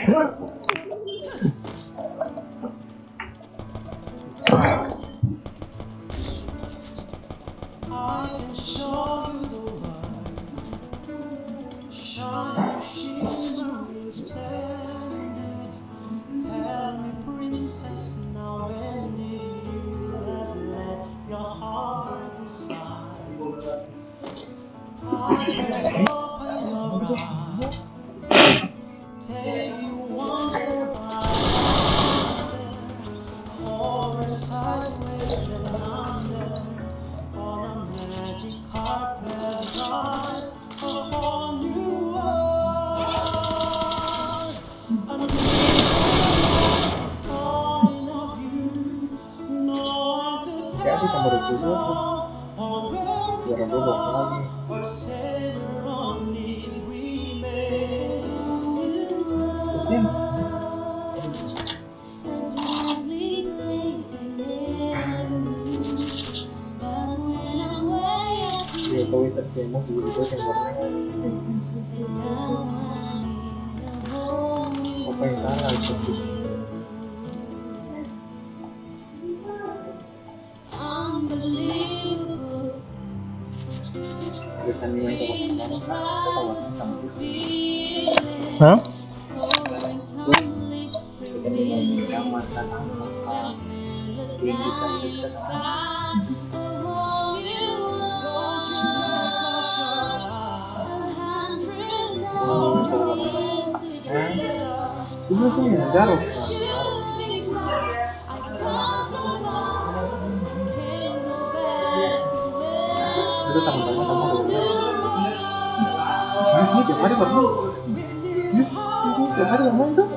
Jadi tambah 20 biar gue bawa lagi. Ya kau itu mau gitu yang warna apa yang salah itu? Bukan yang kemarin sama hah? Bukan yang mantan angka tinggi kan kita itu tuh yang garuk itu sama-sama sama ini tiap hari bermain tiap hari bermain tuh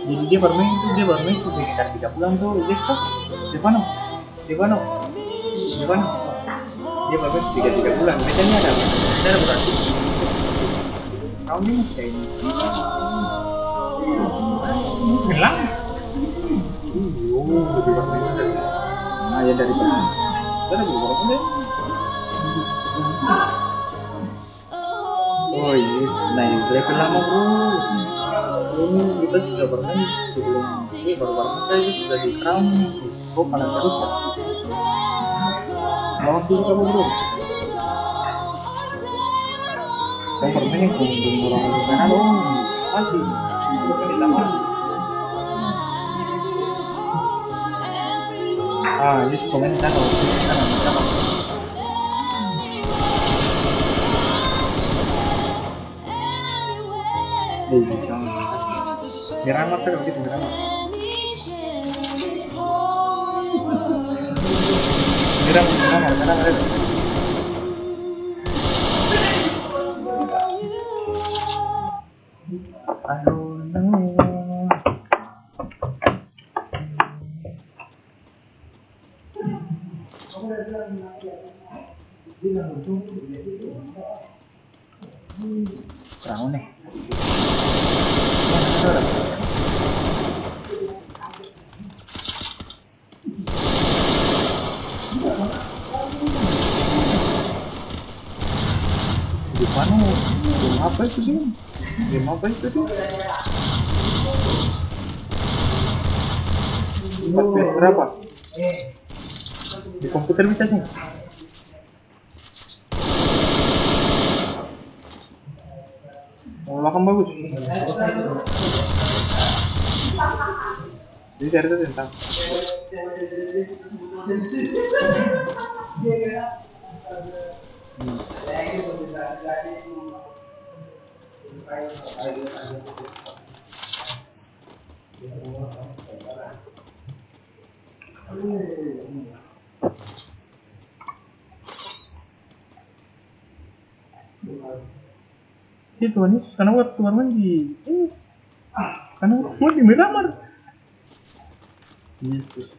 jadi dia bermain tuh sekitar 3 bulan tuh dia tuh di mana dia bermain 3 bulan biasanya ada berarti tahun ini kayak ini hilang lebih bermain dari dari mana kita lebih bermain deh oh iya nah yang berapa lama bro kita sudah bermain sebelum ini baru bermain sudah di crown oh panas terus ya selamat dulu kamu bro kamu bermain yang belum orang di sana dong masih terus kan ditambah ini komen di sana Miramar kan begitu Miramar ada kurang nih di mana game apa itu berapa di komputer bisa sih makan bagus jadi cari tuh tentang itu nih karena waktu bermain di karena waktu di Miramar Yesus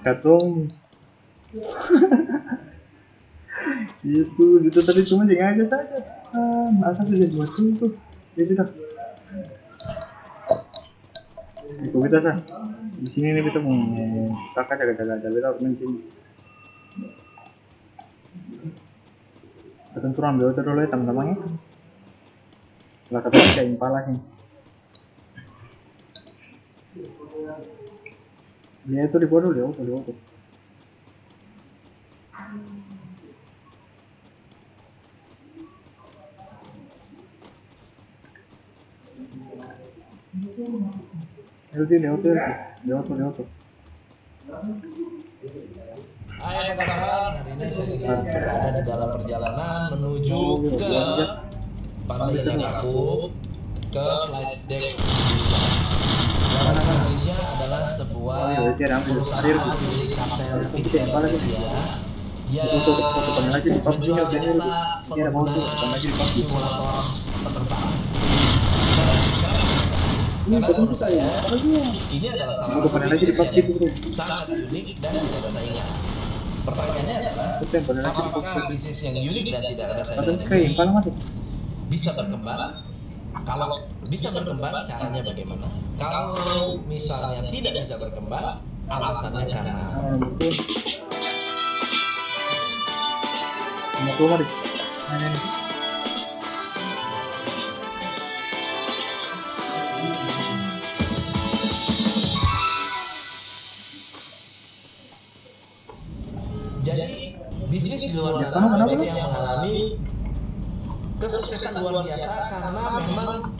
katong Yesus itu tadi cuma sengaja saja masa sudah buat itu ya sudah itu kita sah di sini nih kita mau kakak jaga-jaga kita bermain sini ketentuan dulu dulu ya teman-teman ya. Lah kata kayak impala sih. Dia itu di bawah dulu di auto. Di auto. Hai kawan, hari ini saya sedang berada di dalam perjalanan menuju ke Pantai Yakub ke flight deck Indonesia adalah sebuah perusahaan milik Kapten Victor Indonesia yang menjual jasa penggunaan simulator penerbangan. Karena menurut saya, ini adalah salah satu bisnis yang sangat unik dan tidak ada saingan. Pertanyaannya adalah, apakah bisnis yang unik dan tidak ada saingan bisa berkembang? Kalau bisa berkembang, caranya bagaimana? Kalau misalnya tidak bisa berkembang, alasannya karena jadi bisnis di luar sana banyak yang mengalami kesuksesan luar biasa karena memang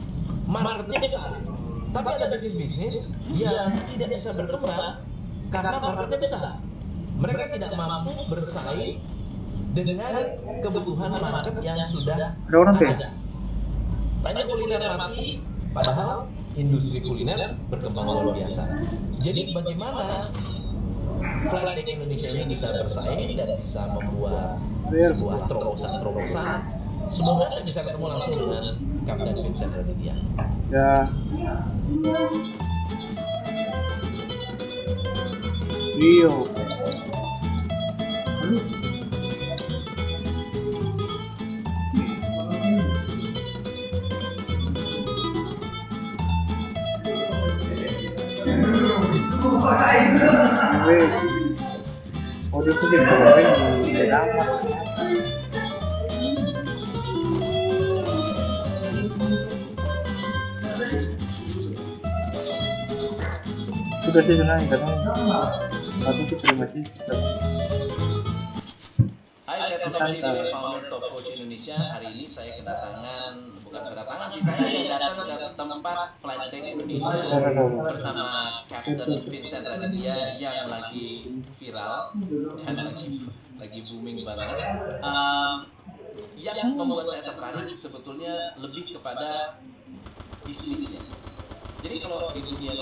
marketnya besar. Tapi ada bisnis yang tidak bisa berkembang karena marketnya besar. Mereka tidak mampu bersaing dengan kebutuhan market yang sudah ada. Banyak kuliner mati, padahal industri kuliner berkembang luar biasa. Jadi bagaimana flight deck Indonesia ini bisa bersaing dan bisa membuat sebuah terobosan. Semoga saya bisa ketemu langsung dengan Kapten Vincent Raditya. Ya. Rio. Oh, dia tuh di sudah sih senang karena satu tuh terima kasih. Hai, saya Tom Sini, founder Top Coach Indonesia. Hari ini saya bukan kedatangan sih, saya yang datang ke tempat flight deck Indonesia bersama Kapten Vincent Raditya yang lagi viral dan lagi booming banget. Yang membuat saya tertarik sebetulnya lebih kepada bisnisnya. Jadi kalau di dunia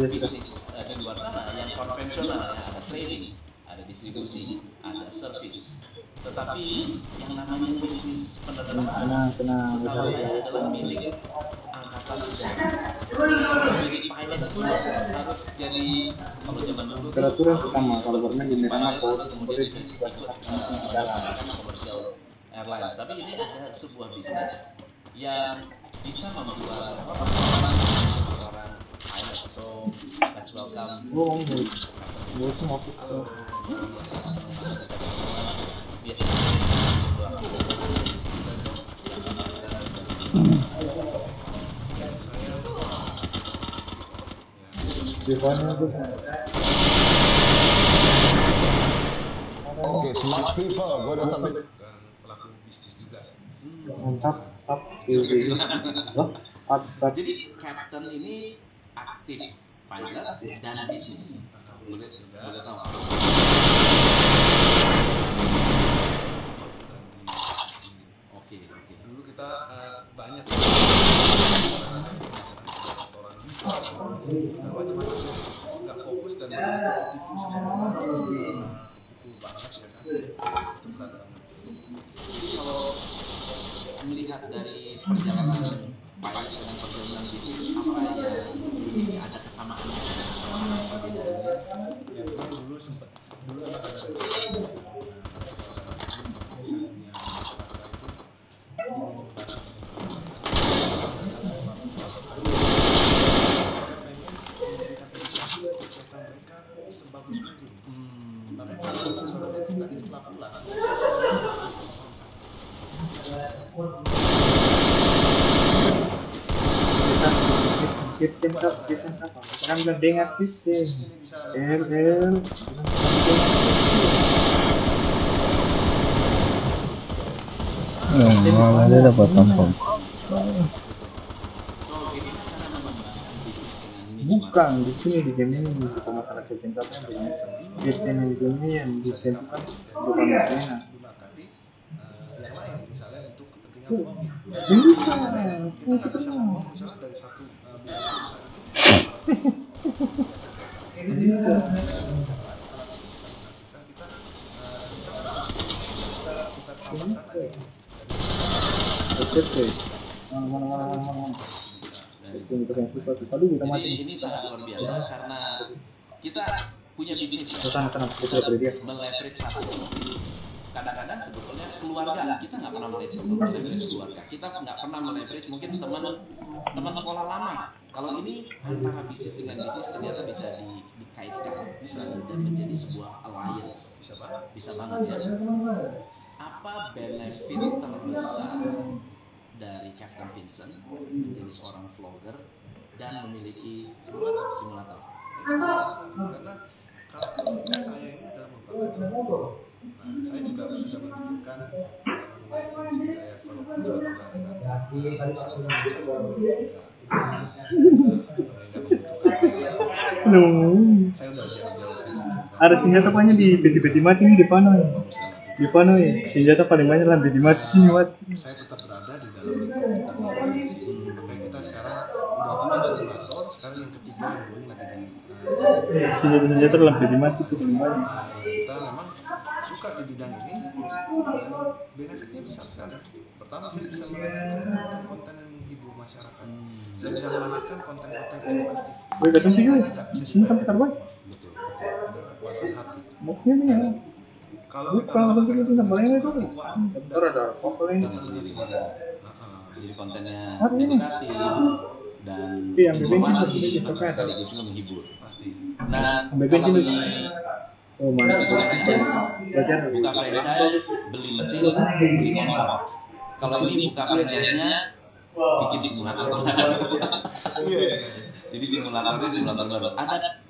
bisnis di luar sana yang konvensional ya, ada trading, ada distribusi, ada service. Tetapi yang namanya bisnis penerbangan setahu saya adalah milik angkatan udara. Milik pilot itu harus jadi kalau zaman dulu peraturan pertama kalau bermain di neraka kemudian ikut commercial airlines. Tapi ini ada sebuah bisnis yang bisa membuat orang pilot. So let's welcome. Oke, smart people, gue udah sampai pelaku bisnis juga. Mantap. Jadi Kapten ini aktif pilot dan bisnis. Boleh tahu? Oke. Dulu kita banyak orang macam-macam nggak fokus dan itu banget ya kan. Itu berat banget. Jadi kalau melihat dari perjalanan pilot dengan perjalanan bisnis, apa yang ada kesamaannya dan perbedaannya? Ya memang dulu sempat sebagus mungkin. Tapi kalau kita setelah pulang Captain apa? Kan dengar Captain. bisnis ini bisa RL. Malah dia dapat tampon. Bukan di sini di game ini bukan masalah Captain apa yang Captain yang di game ini yang desain itu kan bukan enak. gunakan di yang lain, misalnya untuk kepentingan vlogging. Bisa, Kita nggak bisa ngomong misalnya dari satu Oke, mana. Itu yang suka tadi kita Jadi mati. ini sangat luar biasa karena kita punya bisnis Tenang, kita sudah beri dia. meleverage satu. Kadang-kadang sebetulnya keluarga kita nggak pernah meleverage keluarga. Kita nggak pernah meleverage mungkin teman sekolah lama. Kalau ini antara bisnis dengan bisnis ternyata bisa dikaitkan bisa dan menjadi sebuah alliance. Bisa banget ya. Apa benefit terbesar dari Captain Vincent menjadi seorang vlogger dan memiliki simulator? karena kalau saya ini adalah merupakan sebuah saya juga sudah memikirkan mengenai saya kalau punya suatu saya udah jauh-jauh saya Ada senjata banyak di peti-peti mati ini di Pano ya. Senjata paling banyak lah di mati sini mati. saya tetap berada di dalam lingkup kayak kita sekarang udah 2 simulator, sekarang yang ketiga yang boleh lagi di Senjata dalam peti mati itu paling banyak. kita memang suka di bidang ini, benefitnya besar sekali. Pertama, saya bisa melahirkan konten-konten yang menghibur masyarakat. Saya bisa melahirkan konten-konten edukatif. Woi, datang sih guys. Sini sampai terbang. Betul. Dengan kepuasan hati. Maksudnya nih ya. Kalau Bukan, tentu itu namanya itu. Bentar ada apa ini? Jadi kontennya Apa ini? edukatif dan Iya, yang bikin informatif itu juga sekaligus juga menghibur. pasti. Nah, Ambil kalau bensin di Oh, mana? bisnis franchise, Belajar. buka franchise, beli mesin, beli kompor. Kalau ini buka franchise-nya, bikin simulator. Jadi simulatornya simulator baru. Ada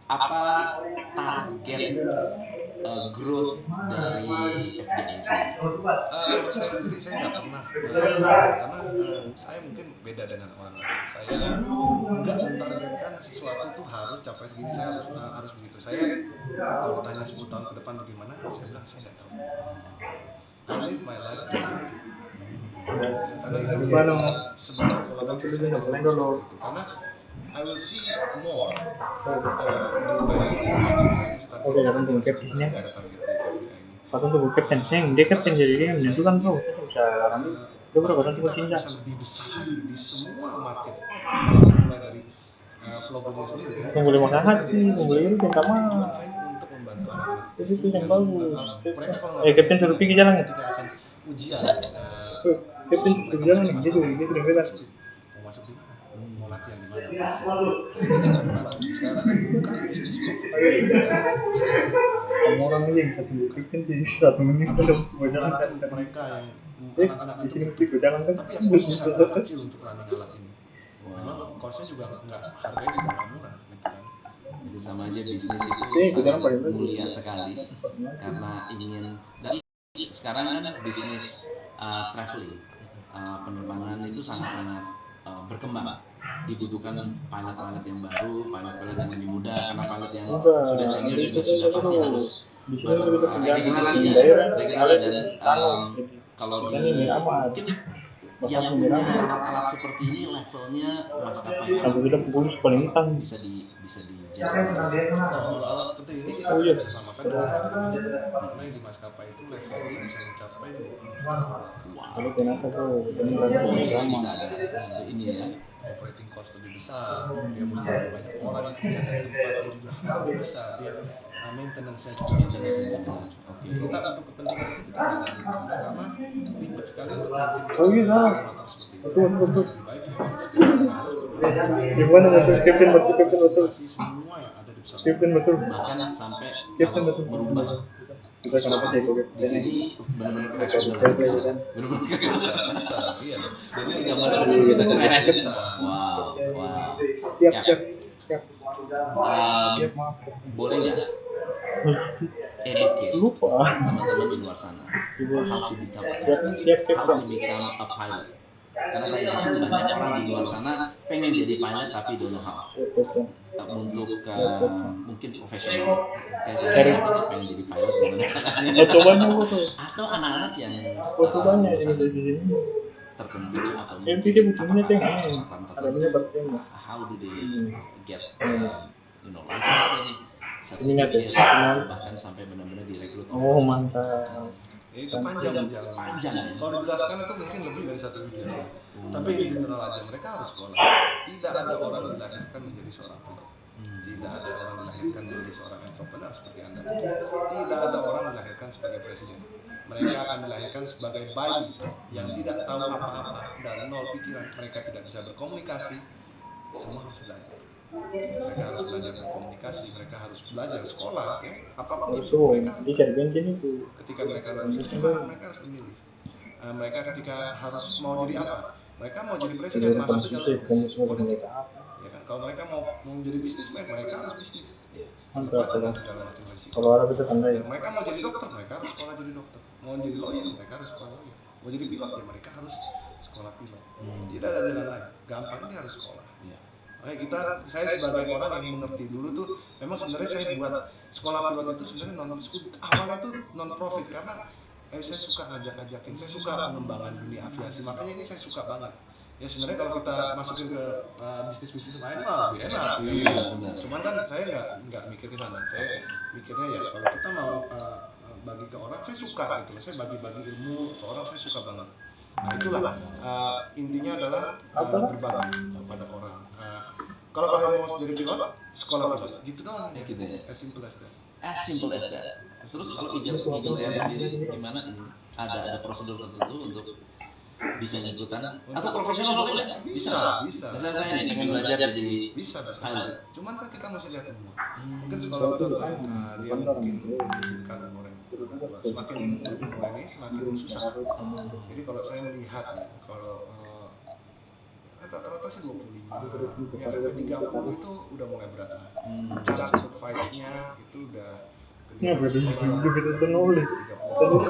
apa target growth dari FDIC? Kalau saya sendiri saya nggak pernah karena saya mungkin beda dengan orang lain. Saya nggak mentargetkan sesuatu tuh harus capai segini, saya harus begitu. Saya kalau ditanya 10 tahun ke depan bagaimana, saya bilang saya nggak tahu. I live my life daily. Karena itu sebuah pola pikir saya dari dulu seperti itu. Karena I will see more. Oke, datang tunggu captainnya. Saya nggak ada target di FDI ini. Patut tunggu captainnya. Dia captain jadi dia yang menentukan bro. Kita bisa rame. Dia berapa datang tunggu cinta. Bisa lebih besar di semua market, mulai dari vloggernya sendiri. Yang boleh makan hati, yang boleh itu yang sama. Tujuan saya ini untuk membantu anak-anak. Itu yang bagus. Mereka kalau nggak Captain suruh pergi jalan. ketika akan ujian, Captain suruh jalan nih. Dia sudah bebas. mau masuk di mana, mau latihan di mana. Ini sangat membantu. Sekarang bukan bisnis Kamu orang ini yang bisa tunggu captain di 1 menit belum mau jalan kan. mereka yang anak-anak Di itu, sini mesti jalan kan. tapi yang costnya nggak kecil untuk running alat ini. Memang costnya juga nggak, harganya juga nggak murah gitu kan. Jadi sama aja bisnis itu Sekarang paling sangat bagus. mulia sekali karena ingin dari sekarang kan bisnis traveling penerbangan itu sangat-sangat berkembang. Dibutuhkan pilot-pilot yang baru, pilot-pilot yang lebih muda karena pilot yang sudah senior juga sudah pasti harus regenerasi dan kalau di mungkin yang punya alat-alat seperti ini levelnya maskapai Aku bilang pengurus paling hitam. bisa digeneralisasi. Kalau alat seperti ini kita Oh, iya. bisa samakan dengan karena yang di maskapai itu levelnya bisa mencapai 20 juta. Kalau kenapa tuh? Ini Ini lama. bisa ada ini ya. Operating cost lebih besar, dia mesti lebih banyak orang yang kerja dari tempatnya juga harus lebih besar, dia maintenance-nya juga Maintenance-nya juga. Oke. Kita untuk kepentingan itu kita jalani di sana karena ribet sekali untuk maintenance Oh, iya, salah. simulator seperti itu. Betul. Lebih baik ya harus Gimana betul captain betul. semua yang ada di pesawat. Captain betul. Bahkan sampai Captain kalau betul. merubah Kita kenapa sih itu? di sini benar-benar crash udah bisa. Benar-benar crash udah. Bisa, iya. Dan ini Gambar gambar dari bisa bisa. crash. Bisa. Wow, wow. Siap, Ya. siap, siap. Um, Maaf. boleh nggak educate Lupa. teman-teman di luar sana how to become a Siap, captain, siap, siap. how to become a pilot? Karena saya yakin banyak orang di luar sana pengen jadi pilot tapi don't know how. Untuk mungkin profesional kayak saya kecil pengen jadi pilot gimana caranya? Foto banyak foto. Atau anak-anak yang Foto banyak bosan yang di sini. tertentu atau Yang mungkin tidak butuhnya apakah teh. persyaratan Ada tertentu, bertemu. how do they get licensing, Ingat ya, sertifikat, bahkan sampai benar-benar direkrut. Oh, mantap. Ya, itu panjang perjalanan. Panjang ya. Kalau dijelaskan itu mungkin lebih dari satu video sih. Tapi in general aja mereka harus sekolah. Tidak ada orang dilahirkan menjadi seorang pilot. Tidak ada orang dilahirkan menjadi seorang entrepreneur seperti Anda. Tidak ada orang dilahirkan sebagai presiden. Mereka akan dilahirkan sebagai bayi yang tidak tahu apa-apa dan nol pikiran. Mereka tidak bisa berkomunikasi. Semua harus belajar. Mereka harus belajar berkomunikasi. Mereka harus belajar sekolah. Ya. Apapun itu. Itu, Mereka di Carbentin itu. ketika mereka lulus SMA, mereka harus memilih. Mereka ketika harus mau jadi apa? Mereka mau jadi presiden masuk ke jalur politik. Ya kan? Kalau mereka mau jadi bisnismen, mereka harus bisnis. Mantap. Dengan segala macam risiko. Kalau Arab itu tanda ya. Dan mereka mau jadi dokter, mereka harus sekolah jadi dokter. Mau jadi lawyer, mereka harus sekolah lawyer. Mau jadi pilot ya mereka harus sekolah pilot. Tidak ada jalan lain. Gampang dia harus sekolah. Iya. Saya sebagai orang yang mengerti dulu tuh, memang sebenarnya saya buat sekolah pilot itu sebenarnya awalnya tuh non profit karena saya suka ngajak-ngajakin, saya suka pengembangan dunia aviasi, makanya ini saya suka banget. Ya sebenarnya kalau kita masukin ke bisnis-bisnis lain mah lebih enak. Iya, benar. Cuman kan saya nggak mikir ke sana. Saya mikirnya ya kalau kita mau bagi ke orang, saya suka gitu. Saya bagi-bagi ilmu ke orang, saya suka banget. Nah itulah intinya adalah berbagi kepada orang. Kalau kalian mau jadi pilot, sekolah pilot. Gitu doang. Ya, gitu ya. As simple as that. As simple as that. Terus kalau Eagle Air sendiri gimana ini? Ada prosedur tertentu untuk bisa ikutan atau profesional boleh nggak? Bisa. Misalnya saya nih pengen belajar jadi Bisa. pilot. Cuman kan kita mesti lihat umur. Mungkin sekolah pilot lain, dia mungkin mengizinkan umur yang semakin umur ini semakin susah. Jadi kalau saya melihat ya, kalau rata-rata sih 25, ya ke 30 itu udah mulai berat lah. Chance untuk fight-nya itu udah Ya, berarti begitu penulis. terus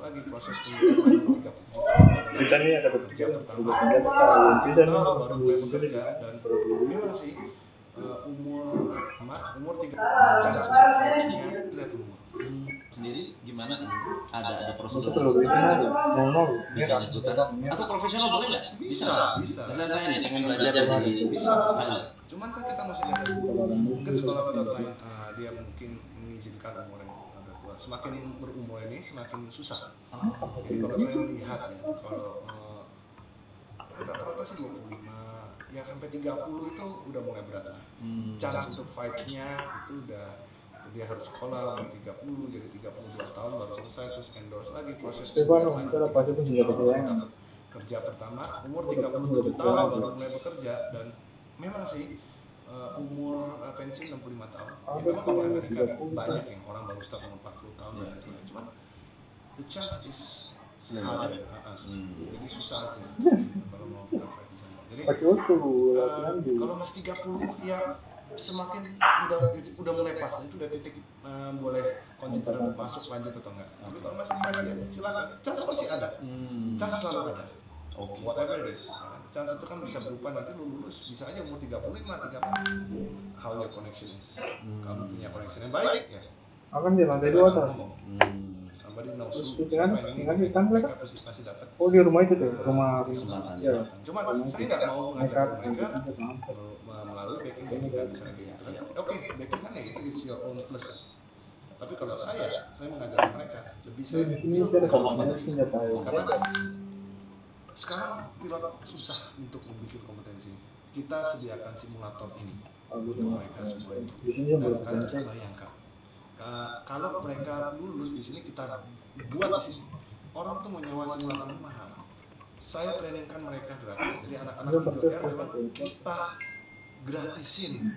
lagi proses pendidikan 37 Kita ini ada kerja pertama bisa nih. baru mulai bekerja dan memang sih umur 3 chance untuk fight-nya lihat umur. Sendiri gimana? Ada prosedur Itu perlu dikenal. Nol. bisa ikutan atau profesional boleh nggak? Bisa. Misalnya saya nih pengen belajar jadi Bisa. pilot. Cuman kan kita masih lihat umur. Mungkin sekolah pilot lain dia mungkin mengizinkan umur yang agak tua. Semakin berumur ini semakin susah. Jadi kalau saya melihat ya, kalau rata-rata sih 25, ya sampai 30 itu udah mulai berat lah. Chance untuk fight-nya itu udah dia harus sekolah umur 30, jadi 32 tahun baru selesai, terus endorse lagi proses kerja pertama umur 37 tahun baru mulai bekerja. Dan memang sih umur pensiun 65 tahun ya memang kalau di Amerika banyak yang orang baru start umur 40 tahun dan lain-lain. Cuman the chance is higher, jadi susah aja kalau mau kita fight di sana. Jadi kalau masih 30 ya semakin udah mulai pas, itu udah titik boleh consider masuk lanjut atau enggak. Tapi kalau masih fight ya silakan, chance pasti ada, chance selalu ada. Whatever it is, chance itu kan bisa berupa nanti lu lulus bisa aja umur 35, 30. How your connection is. Kamu punya connection yang baik ya. Akan di lantai 2 kan? Somebody knows you. Dengan Mereka pasti dapat. Oh di rumah itu tuh, rumah Kesempatan. ya. Cuma saya nggak mau mengajak mereka melalui backing kan misalnya gitu. Oke, backing kan ya itu is your own plus. Tapi kalau saya mengajak mereka lebih saya Ini ada kompetensi senjata ya. karena sekarang pilot susah untuk membuat kompetensi. Kita sediakan simulator ini untuk mereka semua ini. Dan kalian bisa bayangkan, kalau mereka lulus di sini kita buat di sini, orang tuh mau nyewa simulator ini mahal. Saya trainingkan mereka gratis. Jadi anak-anak Eagle Air memang kita gratisin